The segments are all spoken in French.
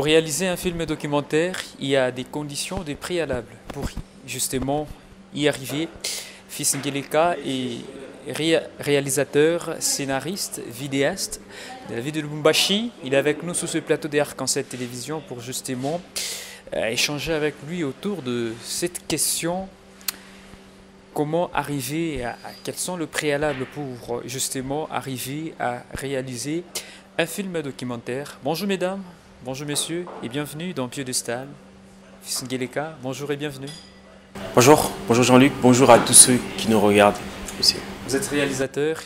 Pour réaliser un film documentaire, il y a des conditions, des préalables pour justement y arriver. Fils Ngeleka est réalisateur, scénariste, vidéaste de la ville de Lubumbashi. Il est avec nous sur ce plateau des Arc-en-Ciel Télévision pour justement échanger avec lui autour de cette question. Comment arriver quels sont les préalables pour justement arriver à réaliser un film documentaire. Bonjour mesdames, bonjour messieurs et bienvenue dans Piédestal. Fils Ngeleka, bonjour et bienvenue. Bonjour, bonjour Jean-Luc, bonjour à tous ceux qui nous regardent aussi. Vous êtes réalisateur,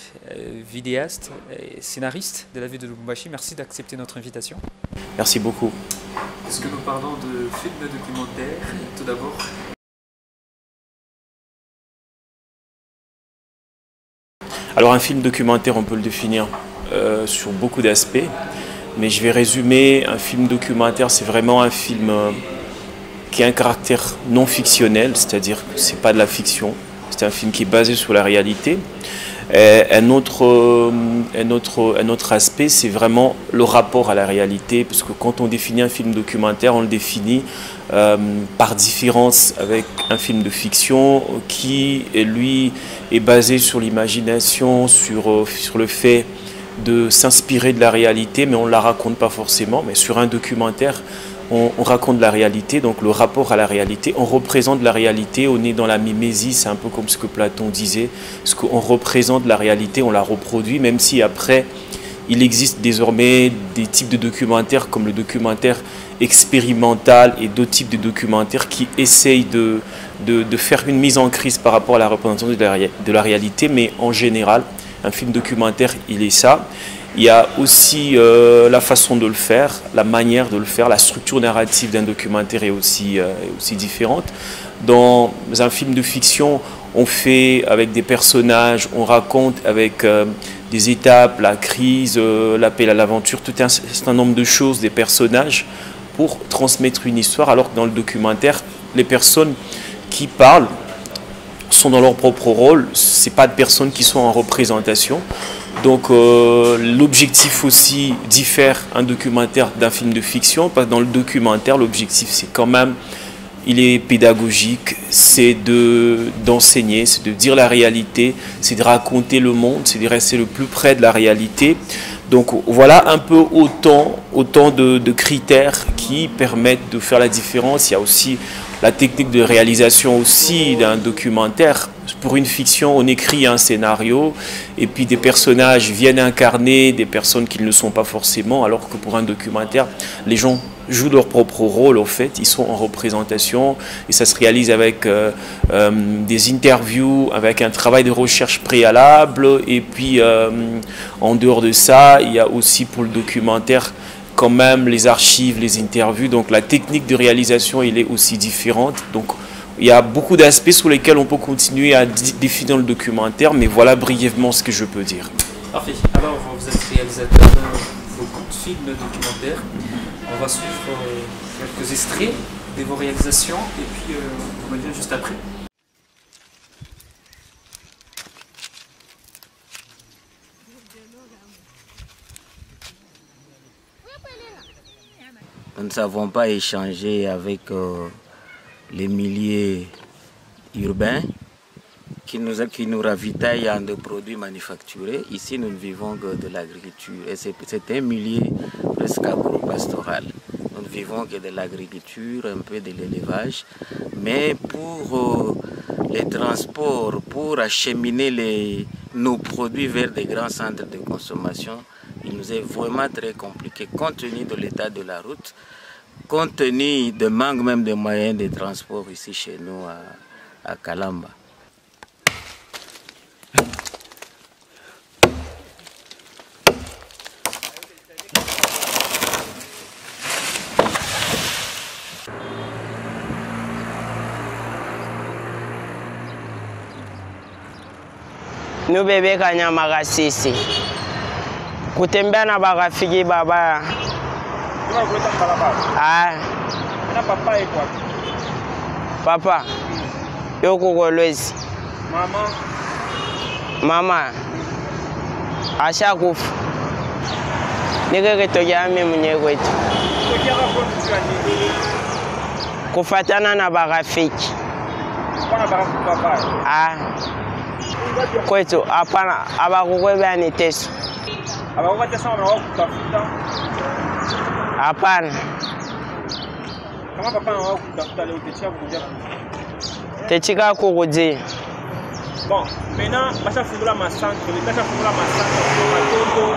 vidéaste et scénariste de la ville de Lubumbashi. Merci d'accepter notre invitation. Merci beaucoup. Est-ce que nous parlons de film documentaire? Tout d'abord, alors un film documentaire, on peut le définir sur beaucoup d'aspects, mais je vais résumer. Un film documentaire, c'est vraiment un film qui a un caractère non fictionnel, c'est-à-dire que ce n'est pas de la fiction, c'est un film qui est basé sur la réalité. Un autre aspect, c'est vraiment le rapport à la réalité, parce que quand on définit un film documentaire, on le définit par différence avec un film de fiction qui, lui, est basé sur l'imagination, sur le fait de s'inspirer de la réalité, mais on ne la raconte pas forcément. Mais sur un documentaire, on raconte la réalité, donc le rapport à la réalité, on représente la réalité, on est dans la mimésie, c'est un peu comme ce que Platon disait, ce qu'on représente la réalité, on la reproduit, même si après, il existe désormais des types de documentaires comme le documentaire expérimental et d'autres types de documentaires qui essayent de faire une mise en crise par rapport à la représentation de la réalité, mais en général, un film documentaire, il est ça. Il y a aussi la façon de le faire, la manière de le faire, la structure narrative d'un documentaire est aussi différente. Dans un film de fiction, on fait avec des personnages, on raconte avec des étapes, la crise, l'appel à l'aventure, tout un certain nombre de choses, des personnages pour transmettre une histoire, alors que dans le documentaire, les personnes qui parlent sont dans leur propre rôle, ce n'est pas de personnes qui sont en représentation. Donc l'objectif aussi diffère un documentaire d'un film de fiction, parce que dans le documentaire, l'objectif c'est quand même, il est pédagogique, c'est d'enseigner, c'est de dire la réalité, c'est de raconter le monde, c'est de rester le plus près de la réalité. Donc voilà un peu autant de critères qui permettent de faire la différence. Il y a aussi la technique de réalisation aussi d'un documentaire. Pour une fiction, on écrit un scénario et puis des personnages viennent incarner des personnes qui ne le sont pas forcément, alors que pour un documentaire, les gens jouent leur propre rôle, en fait, ils sont en représentation et ça se réalise avec des interviews, avec un travail de recherche préalable et puis en dehors de ça, il y a aussi pour le documentaire quand même les archives, les interviews, donc la technique de réalisation elle est aussi différente. Donc il y a beaucoup d'aspects sur lesquels on peut continuer à définir le documentaire, mais voilà brièvement ce que je peux dire. Parfait. Alors vous êtes réalisateur de beaucoup de films documentaires. On va suivre quelques extraits de vos réalisations et puis on revient juste après. Nous ne savons pas échanger avec les milieux urbains qui nous ravitaillent en de produits manufacturés. Ici, nous ne vivons que de l'agriculture et c'est un milieu presque agro-pastoral. Nous ne vivons que de l'agriculture, un peu de l'élevage, mais pour les transports, pour acheminer nos produits vers des grands centres de consommation, il nous est vraiment très compliqué compte tenu de l'état de la route, compte tenu de manque même de moyens de transport ici chez nous à Kalamba. Nous bébé kanya magasisi kutembea na barafiki baba. Papa yoko kolwezi mama ashakufa nikeke tojame mwenye kwetu. Kufatana na barafiki. Ah. Kwetu hapana abakukwebea ni teso. Hapana. Kama papa wao kutafuta leo techika kukuja. Techika kukuja. Bon, maintenant bashafungula masantre, bashafungula masantre kwa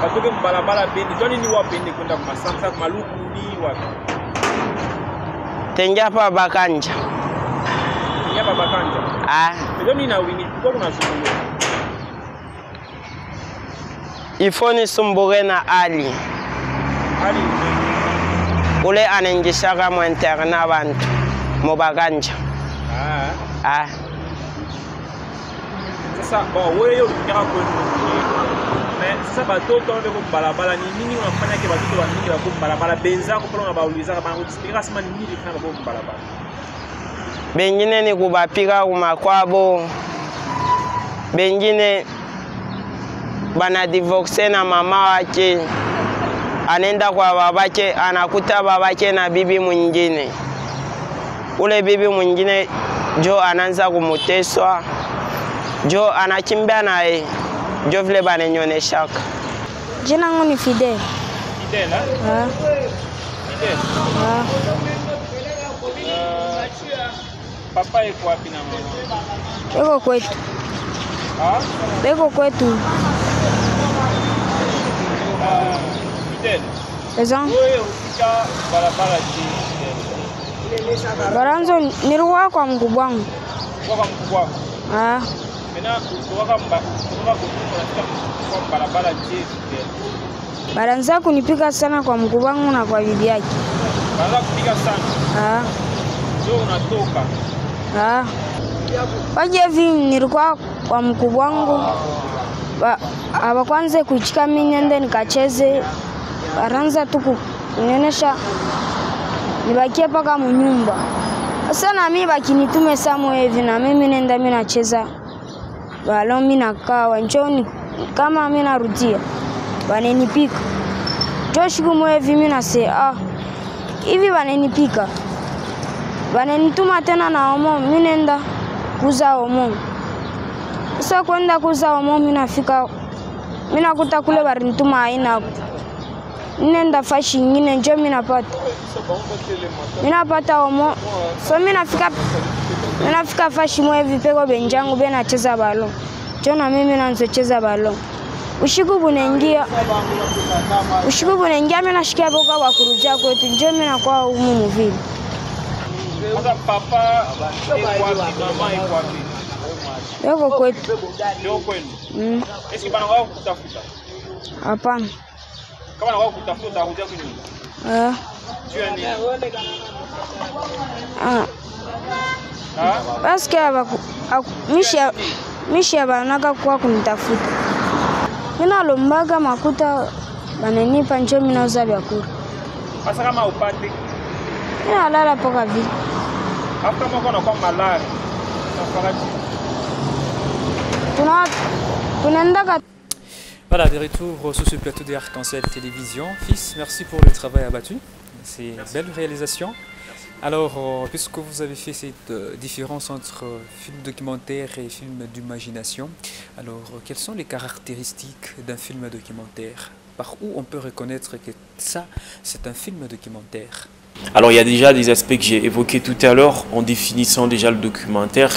watoto mbalabala bendi. Joni ni wapende kwenda kwa masantre kwa maluku ni wapi? Tengia pa bakanja. Tengia pa bakanja. Ah. Joni na wingi kwa kuna shughuli. Ifoni sumbure na Ali. Ali. Ule anengishaka mu interna bantu mu baganja. Ah. Sasa bon wewe ukikaa kwa mais sasa batoto ndio balabala ni nini unafanya ke batoto wa nini wako balabala benza ko pona bauliza kama utisipika sema ni nini kana kwa balabala. Bengine ni kubapika kumakwabo. Bengine bana divorce na mama wake. Anenda kwa babake, anakuta babake na bibi mwingine. Ule bibi mwingine jo anaanza kumuteswa. Jo anakimbia naye. Jo vile bananyoneshaka. Jina langu ni Fidel. Fidel, ah? Fidel. Ah. Papa yuko wapi na mama? Yuko kwetu. Ah? Yuko kwetu. Fidel. Ezan. Wewe ufika barabara Baranzo nilikuwa kwa mkubwa wangu. Kwa mkubwa wako? Ah. Mena kutoka kwa barabara Fidel. Baranza kunipika sana kwa mkubwa wangu na kwa bibi yake. Baranza kupika sana? Ah. Ndio unatoka? Ah. Waje hivi nilikuwa kwa mkubwa wangu. Abakwanze kuchika mimi nende nikacheze. Baranza tu kunionesha nibakie paka munyumba. Sasa na mimi bakinitume samo hivi na mimi nenda mimi nacheza. Balo mimi nakaa wanjoni kama mimi narudia. Banenipika. Joshiku mwe hivi mimi nasema hivi banenipika. Banenituma tena na omo mimi nenda kuza omo. Sasa kwenda kuza omo mimi nafika mimi nakuta kule barinituma haina. Nenda fashi nyingine njoo mimi napata. Mimi napata omo. So mimi nafika fashi mwe hivi peko benjangu bena nacheza balo. Njoo na mimi naanza kucheza balo. Ushiku bunaingia mimi nashikia boka wa kurudia kwetu njoo mimi nakuwa humu mvili. Sasa papa yuko wapi, mama yuko wapi? Yuko kwetu. Yuko kwenu? Esi bana wao kutafuta? Hapana. Kama wao kutafuta utakuja kwenu? Ah. Jua nini? Ah. Ah? Basi kwa misha banaka kwa kunitafuta. Mina lombaga makuta bananipa njoo mimi nauza vyakula. Sasa kama upate Mina lala poka vile. Hapo kama uko kwa malaria. Voilà, de retour sur ce plateau de Arc-en-Ciel Télévision. Fils, merci pour le travail abattu. C'est une belle réalisation. Alors, puisque vous avez fait cette différence entre film documentaire et film d'imagination, alors quelles sont les caractéristiques d'un film documentaire? Par où on peut reconnaître que ça, c'est un film documentaire? Alors, il y a déjà des aspects que j'ai évoqués tout à l'heure en définissant déjà le documentaire,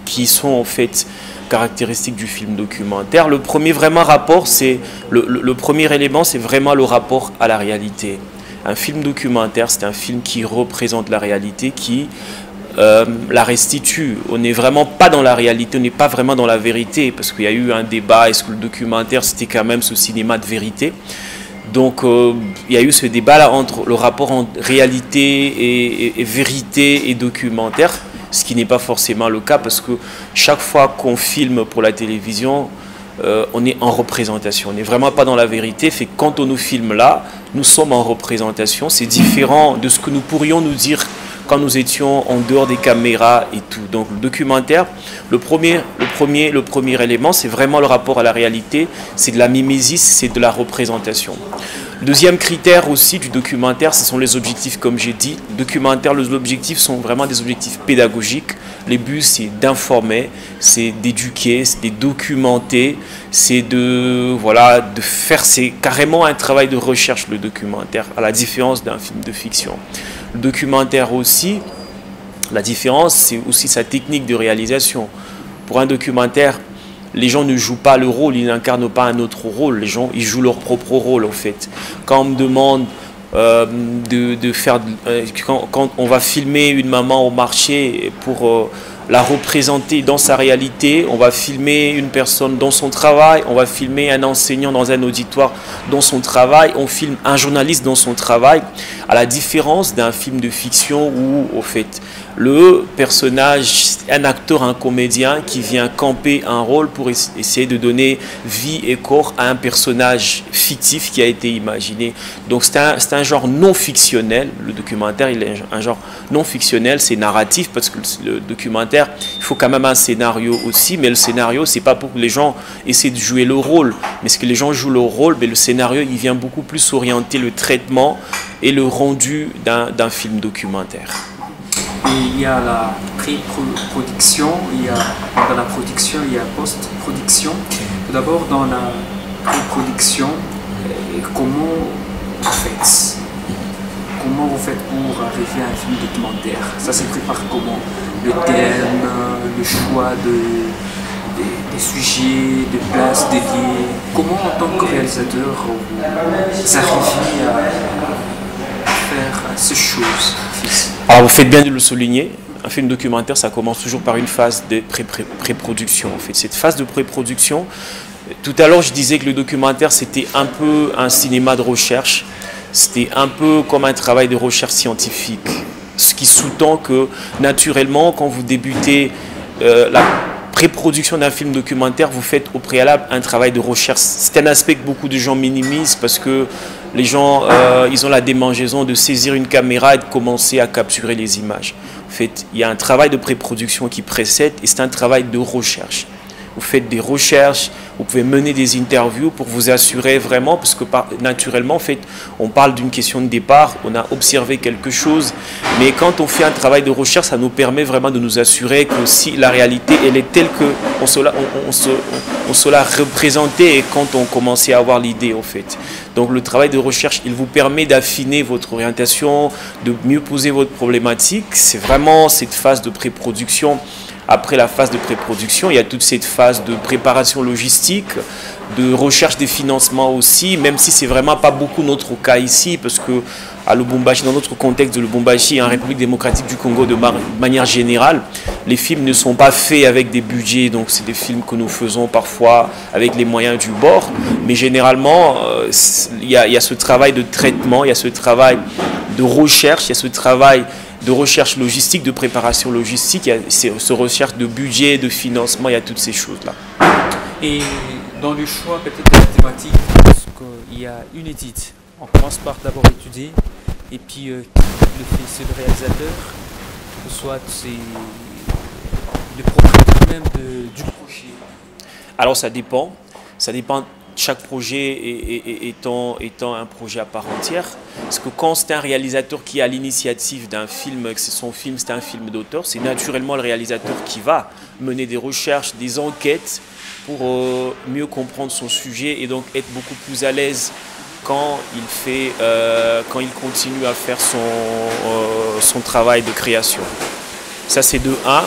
qui sont en fait caractéristiques du film documentaire. Le premier vraiment rapport, c'est le premier élément, c'est vraiment le rapport à la réalité. Un film documentaire, c'est un film qui représente la réalité, qui la restitue. On n'est vraiment pas dans la réalité, on n'est pas vraiment dans la vérité, parce qu'il y a eu un débat, est-ce que le documentaire c'était quand même ce cinéma de vérité? Donc il y a eu ce débat-là entre le rapport entre réalité et vérité et documentaire, ce qui n'est pas forcément le cas, parce que chaque fois qu'on filme pour la télévision, on est en représentation, on n'est vraiment pas dans la vérité. Fait que quand on nous filme là, nous sommes en représentation. C'est différent de ce que nous pourrions nous dire quand nous étions en dehors des caméras et tout. Donc le documentaire, le premier élément, c'est vraiment le rapport à la réalité, c'est de la mimésis, c'est de la représentation. Le deuxième critère aussi du documentaire, ce sont les objectifs, comme j'ai dit. Le documentaire, les objectifs sont vraiment des objectifs pédagogiques. Les buts, c'est d'informer, c'est d'éduquer, c'est de documenter, c'est de faire, c'est carrément un travail de recherche, le documentaire, à la différence d'un film de fiction. Le documentaire aussi, la différence, c'est aussi sa technique de réalisation. Pour un documentaire, les gens ne jouent pas le rôle, ils n'incarnent pas un autre rôle. Les gens, ils jouent leur propre rôle, en fait. Quand on me demande quand on va filmer une maman au marché pour la représenter dans sa réalité, on va filmer une personne dans son travail, on va filmer un enseignant dans un auditoire dans son travail, on filme un journaliste dans son travail, à la différence d'un film de fiction où, au fait, le personnage, un acteur, un comédien qui vient camper un rôle pour essayer de donner vie et corps à un personnage fictif qui a été imaginé. Donc c'est un genre non fictionnel, le documentaire il est un genre non fictionnel, c'est narratif parce que le documentaire, il faut quand même un scénario aussi, mais le scénario c'est pas pour que les gens essaient de jouer le rôle, mais ce que les gens jouent le rôle, mais le scénario il vient beaucoup plus orienter le traitement et le rendu d'un film documentaire. Et il y a la pré-production, dans la production, il y a post-production. Tout d'abord, dans la pré-production, comment vous faites pour arriver à un film documentaire? Ça se prépare comment? Le thème, le choix des sujets, des places dédiées. Comment, en tant que réalisateur, vous arrivez à faire ces choses? Alors vous faites bien de le souligner, un film documentaire ça commence toujours par une phase de pré-production. En fait, cette phase de pré-production, tout à l'heure je disais que le documentaire c'était un peu un cinéma de recherche, c'était un peu comme un travail de recherche scientifique, ce qui sous-tend que naturellement quand vous débutez la pré-production d'un film documentaire, vous faites au préalable un travail de recherche. C'est un aspect que beaucoup de gens minimisent parce que les gens, ils ont la démangeaison de saisir une caméra et de commencer à capturer les images. En fait, il y a un travail de pré-production qui précède et c'est un travail de recherche. Vous faites des recherches, vous pouvez mener des interviews pour vous assurer vraiment, parce que naturellement, en fait, on parle d'une question de départ, on a observé quelque chose, mais quand on fait un travail de recherche, ça nous permet vraiment de nous assurer que si la réalité, elle est telle qu'on se l'a représentée et quand on commençait à avoir l'idée, en fait. Donc le travail de recherche, il vous permet d'affiner votre orientation, de mieux poser votre problématique. C'est vraiment cette phase de pré-production. Après la phase de pré-production, il y a toute cette phase de préparation logistique, de recherche des financements aussi, même si c'est vraiment pas beaucoup notre cas ici, parce que à Lubumbashi, dans notre contexte de Lubumbashi, en République démocratique du Congo de manière générale, les films ne sont pas faits avec des budgets, donc c'est des films que nous faisons parfois avec les moyens du bord, mais généralement, il y a ce travail de traitement, il y a ce travail de recherche, il y a ce travail de recherche logistique, de préparation logistique, il y a ce recherche de budget, de financement, il y a toutes ces choses-là. Et dans le choix peut-être de la thématique, parce qu'il y a une étude, on commence par d'abord étudier, et puis qui le fait, c'est le réalisateur, que soit c'est le programme même du projet. Alors ça dépend. Chaque projet étant un projet à part entière. Parce que quand c'est un réalisateur qui a l'initiative d'un film, que c'est son film, c'est un film d'auteur, c'est naturellement le réalisateur qui va mener des recherches, des enquêtes pour mieux comprendre son sujet et donc être beaucoup plus à l'aise quand il continue à faire son travail de création. Ça c'est de 1.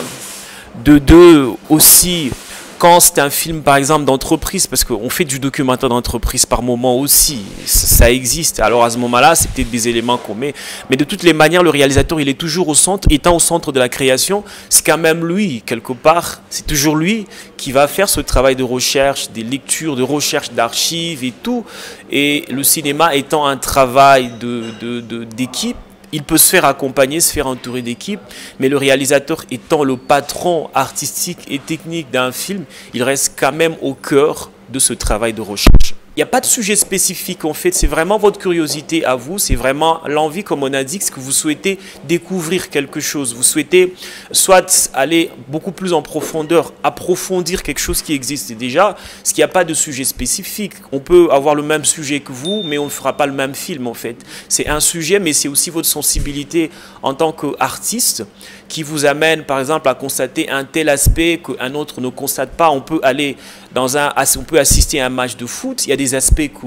De 2 aussi, quand c'est un film par exemple d'entreprise, parce qu'on fait du documentaire d'entreprise par moment aussi, ça existe, alors à ce moment-là c'est peut-être des éléments qu'on met, mais de toutes les manières le réalisateur il est toujours au centre, étant au centre de la création, c'est quand même lui, quelque part, c'est toujours lui qui va faire ce travail de recherche, des lectures, de recherche d'archives et tout, et le cinéma étant un travail d'équipe, il peut se faire accompagner, se faire entourer d'équipes, mais le réalisateur étant le patron artistique et technique d'un film, il reste quand même au cœur de ce travail de recherche. Il n'y a pas de sujet spécifique en fait, c'est vraiment votre curiosité à vous, c'est vraiment l'envie, comme on a dit, que vous souhaitez découvrir quelque chose, vous souhaitez soit aller beaucoup plus en profondeur, approfondir quelque chose qui existe déjà, parce qu'il n'y a pas de sujet spécifique. On peut avoir le même sujet que vous, mais on ne fera pas le même film en fait. C'est un sujet, mais c'est aussi votre sensibilité en tant qu'artiste qui vous amène par exemple à constater un tel aspect qu'un autre ne constate pas. On peut aller on peut assister à un match de foot, il y a des aspects que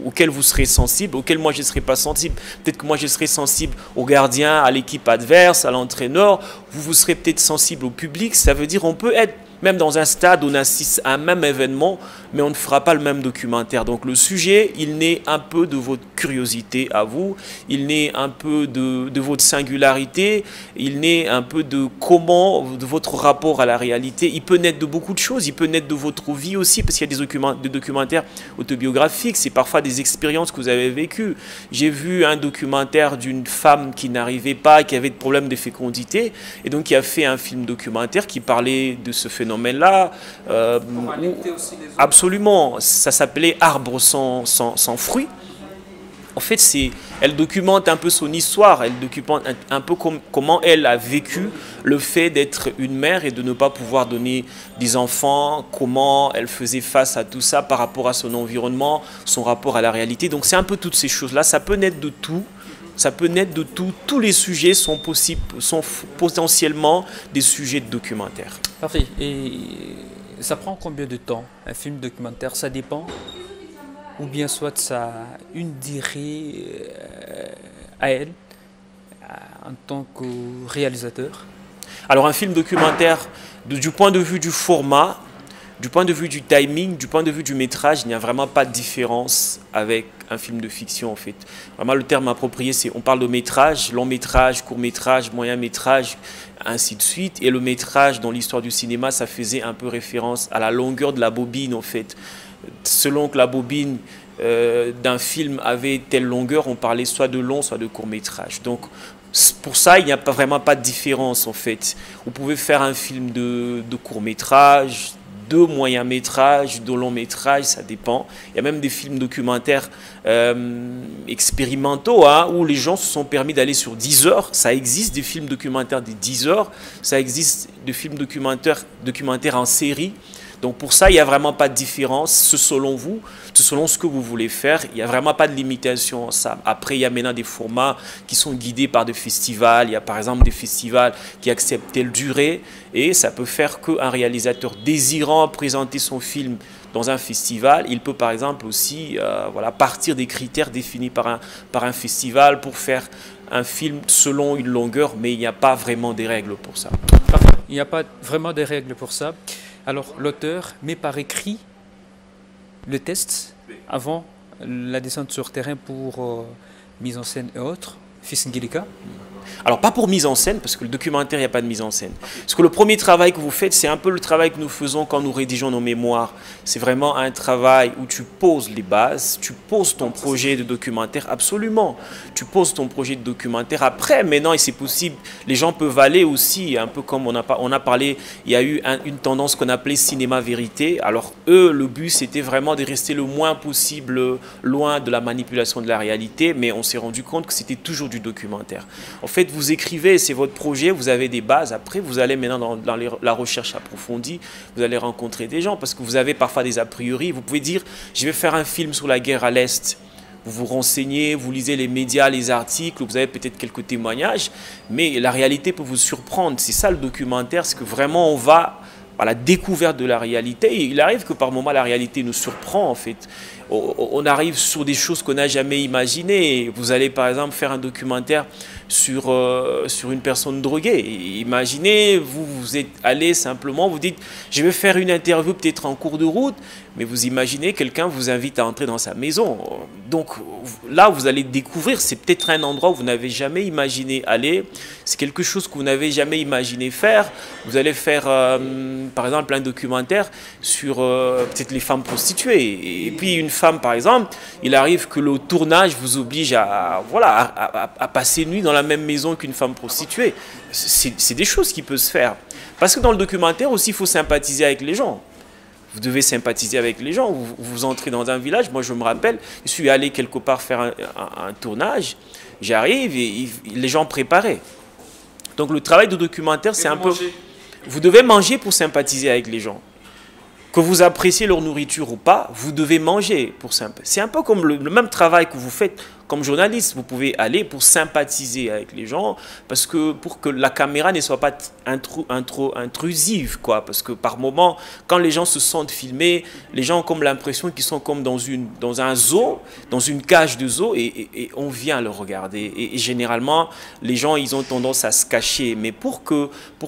auxquels vous serez sensible, auxquels moi je ne serai pas sensible. Peut-être que moi je serai sensible au gardien, à l'équipe adverse, à l'entraîneur, vous serez peut-être sensible au public. Ça veut dire on peut être même dans un stade où on assiste à un même événement, mais on ne fera pas le même documentaire. Donc le sujet, il naît un peu de votre curiosité à vous, il naît un peu de votre singularité, il naît un peu de votre rapport à la réalité. Il peut naître de beaucoup de choses, il peut naître de votre vie aussi, parce qu'il y a des documentaires autobiographiques, c'est parfois des expériences que vous avez vécues. J'ai vu un documentaire d'une femme qui n'arrivait pas, qui avait des problèmes de fécondité, et donc qui a fait un film documentaire qui parlait de ce phénomène-là. Absolument, ça s'appelait Arbre sans fruits. En fait, elle documente un peu son histoire, elle documente un peu comment elle a vécu le fait d'être une mère et de ne pas pouvoir donner des enfants, comment elle faisait face à tout ça par rapport à son environnement, son rapport à la réalité. Donc c'est un peu toutes ces choses-là, ça peut naître de tout. Ça peut naître de tout. Tous les sujets sont potentiellement des sujets de documentaire. Parfait. Et ça prend combien de temps, un film documentaire? Ça dépend. Ou bien soit ça a une durée à elle, en tant que réalisateur? Alors un film documentaire, du point de vue du format, du point de vue du timing, du point de vue du métrage, il n'y a vraiment pas de différence avec un film de fiction en fait. Vraiment le terme approprié, c'est on parle de métrage, long métrage, court métrage, moyen métrage, ainsi de suite. Et le métrage dans l'histoire du cinéma, ça faisait un peu référence à la longueur de la bobine en fait. Selon que la bobine d'un film avait telle longueur, on parlait soit de long, soit de court métrage. Donc pour ça, il n'y a vraiment pas de différence en fait. Vous pouvez faire un film de court métrage, de moyen métrage, de long métrage, ça dépend. Il y a même des films documentaires expérimentaux où les gens se sont permis d'aller sur 10 heures. Ça existe des films documentaires de 10 heures, ça existe des films documentaires en série. Donc pour ça, il n'y a vraiment pas de différence. C'est selon vous, c'est selon ce que vous voulez faire. Il n'y a vraiment pas de limitation. Après, il y a maintenant des formats qui sont guidés par des festivals. Il y a par exemple des festivals qui acceptent telle durée. Et ça peut faire qu'un réalisateur désirant présenter son film dans un festival, il peut par exemple aussi partir des critères définis par un festival pour faire un film selon une longueur. Mais il n'y a pas vraiment des règles pour ça. Il n'y a pas vraiment de règles pour ça. Alors, l'auteur met par écrit le test avant la descente sur terrain pour mise en scène et autres. Fils Ngilika. Alors, pas pour mise en scène, parce que le documentaire, il n'y a pas de mise en scène. Parce que le premier travail que vous faites, c'est un peu le travail que nous faisons quand nous rédigeons nos mémoires. C'est vraiment un travail où tu poses les bases, tu poses ton projet de documentaire, absolument. Tu poses ton projet de documentaire. Après, maintenant, et c'est possible, les gens peuvent aller aussi, un peu comme on a parlé, il y a eu une tendance qu'on appelait cinéma vérité. Alors, eux, le but, c'était vraiment de rester le moins possible loin de la manipulation de la réalité, mais on s'est rendu compte que c'était toujours du documentaire. En fait, vous écrivez, c'est votre projet, vous avez des bases. Après, vous allez maintenant dans la recherche approfondie, vous allez rencontrer des gens parce que vous avez parfois des a priori. Vous pouvez dire, je vais faire un film sur la guerre à l'Est. Vous vous renseignez, vous lisez les médias, les articles, vous avez peut-être quelques témoignages, mais la réalité peut vous surprendre. C'est ça le documentaire, c'est que vraiment on va à la découverte de la réalité. Et il arrive que par moments la réalité nous surprend en fait. On arrive sur des choses qu'on n'a jamais imaginées. Vous allez par exemple faire un documentaire sur une personne droguée. Imaginez, vous êtes allé simplement, vous dites, je vais faire une interview peut-être en cours de route, mais vous imaginez, quelqu'un vous invite à entrer dans sa maison. Donc là, vous allez découvrir, c'est peut-être un endroit où vous n'avez jamais imaginé aller, c'est quelque chose que vous n'avez jamais imaginé faire. Vous allez faire, par exemple, un documentaire sur peut-être les femmes prostituées. Et puis une femme, par exemple, il arrive que le tournage vous oblige à passer nuit dans la même maison qu'une femme prostituée. C'est des choses qui peuvent se faire. Parce que dans le documentaire aussi, il faut sympathiser avec les gens. Vous devez sympathiser avec les gens. Vous entrez dans un village. Moi, je me rappelle, je suis allé quelque part faire un tournage. J'arrive et les gens préparaient. Donc, le travail de documentaire, c'est un peu... Vous devez manger pour sympathiser avec les gens. Que vous appréciez leur nourriture ou pas, vous devez manger pour sympathiser. C'est un peu comme le même travail que vous faites comme journaliste. Vous pouvez aller pour sympathiser avec les gens, parce que pour que la caméra ne soit pas intrusive, quoi. Parce que par moment, quand les gens se sentent filmés, les gens ont comme l'impression qu'ils sont comme dans un zoo, dans une cage de zoo, et on vient le regarder. Et généralement, les gens, ils ont tendance à se cacher. Mais pour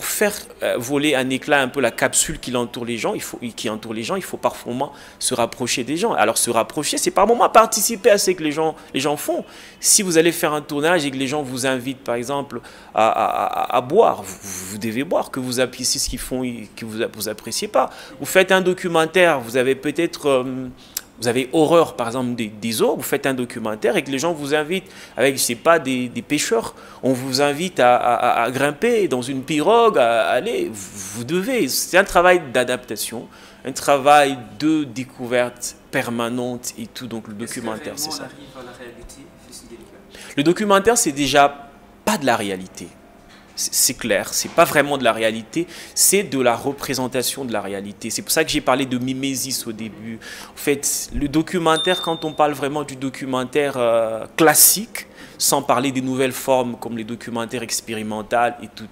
faire voler un éclat un peu la capsule qui entoure les gens, il faut parfois se rapprocher des gens. Alors se rapprocher, c'est par moment participer à ce que les gens font. Si vous allez faire un tournage et que les gens vous invitent par exemple à boire, vous devez boire, que vous appréciez ce qu'ils font et que vous appréciez pas. Vous faites un documentaire, vous avez peut-être... vous avez horreur, par exemple, des eaux, vous faites un documentaire et que les gens vous invitent avec, je sais pas, des pêcheurs. On vous invite à grimper dans une pirogue, à aller. Vous devez. C'est un travail d'adaptation, un travail de découverte permanente et tout. Donc le documentaire, c'est ça. Le documentaire, c'est déjà pas de la réalité. C'est clair, c'est pas vraiment de la réalité, c'est de la représentation de la réalité. C'est pour ça que j'ai parlé de mimésis au début. En fait, le documentaire, quand on parle vraiment du documentaire classique, sans parler des nouvelles formes comme les documentaires expérimentaux et tout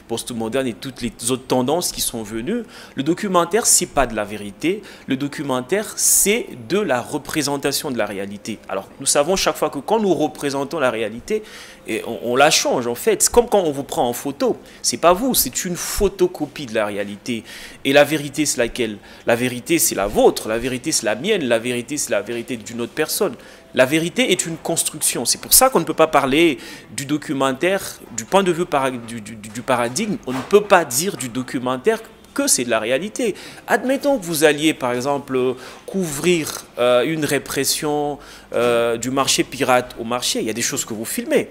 post-moderne et toutes les autres tendances qui sont venues, le documentaire, c'est pas de la vérité. Le documentaire, c'est de la représentation de la réalité. Alors, nous savons chaque fois que quand nous représentons la réalité, et on la change en fait. C'est comme quand on vous prend en photo. C'est pas vous, c'est une photocopie de la réalité. Et la vérité, c'est laquelle? La vérité, c'est la vôtre. La vérité, c'est la mienne. La vérité, c'est la vérité d'une autre personne. La vérité est une construction. C'est pour ça qu'on ne peut pas parler du documentaire, du point de vue du paradigme. On ne peut pas dire du documentaire que c'est de la réalité. Admettons que vous alliez, par exemple, couvrir une répression du marché pirate au marché. Il y a des choses que vous filmez.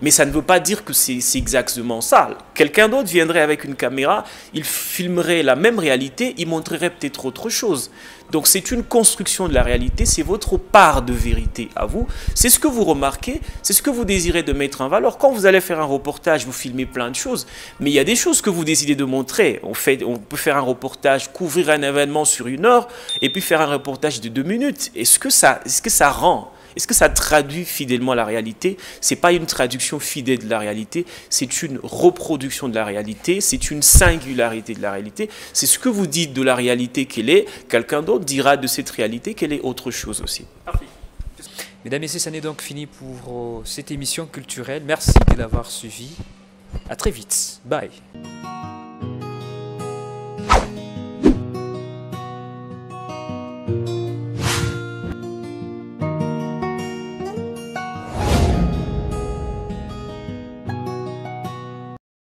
Mais ça ne veut pas dire que c'est exactement ça. Quelqu'un d'autre viendrait avec une caméra, il filmerait la même réalité, il montrerait peut-être autre chose. Donc c'est une construction de la réalité, c'est votre part de vérité à vous. C'est ce que vous remarquez, c'est ce que vous désirez de mettre en valeur. Quand vous allez faire un reportage, vous filmez plein de choses, mais il y a des choses que vous décidez de montrer. On peut faire un reportage, couvrir un événement sur 1 heure, et puis faire un reportage de 2 minutes. Est-ce que ça rend? Est-ce que ça traduit fidèlement la réalité? Ce n'est pas une traduction fidèle de la réalité, c'est une reproduction de la réalité, c'est une singularité de la réalité. C'est ce que vous dites de la réalité qu'elle est, quelqu'un d'autre dira de cette réalité qu'elle est autre chose aussi. Parfait. Mesdames et messieurs, ça n'est donc fini pour cette émission culturelle. Merci de l'avoir suivi. À très vite. Bye.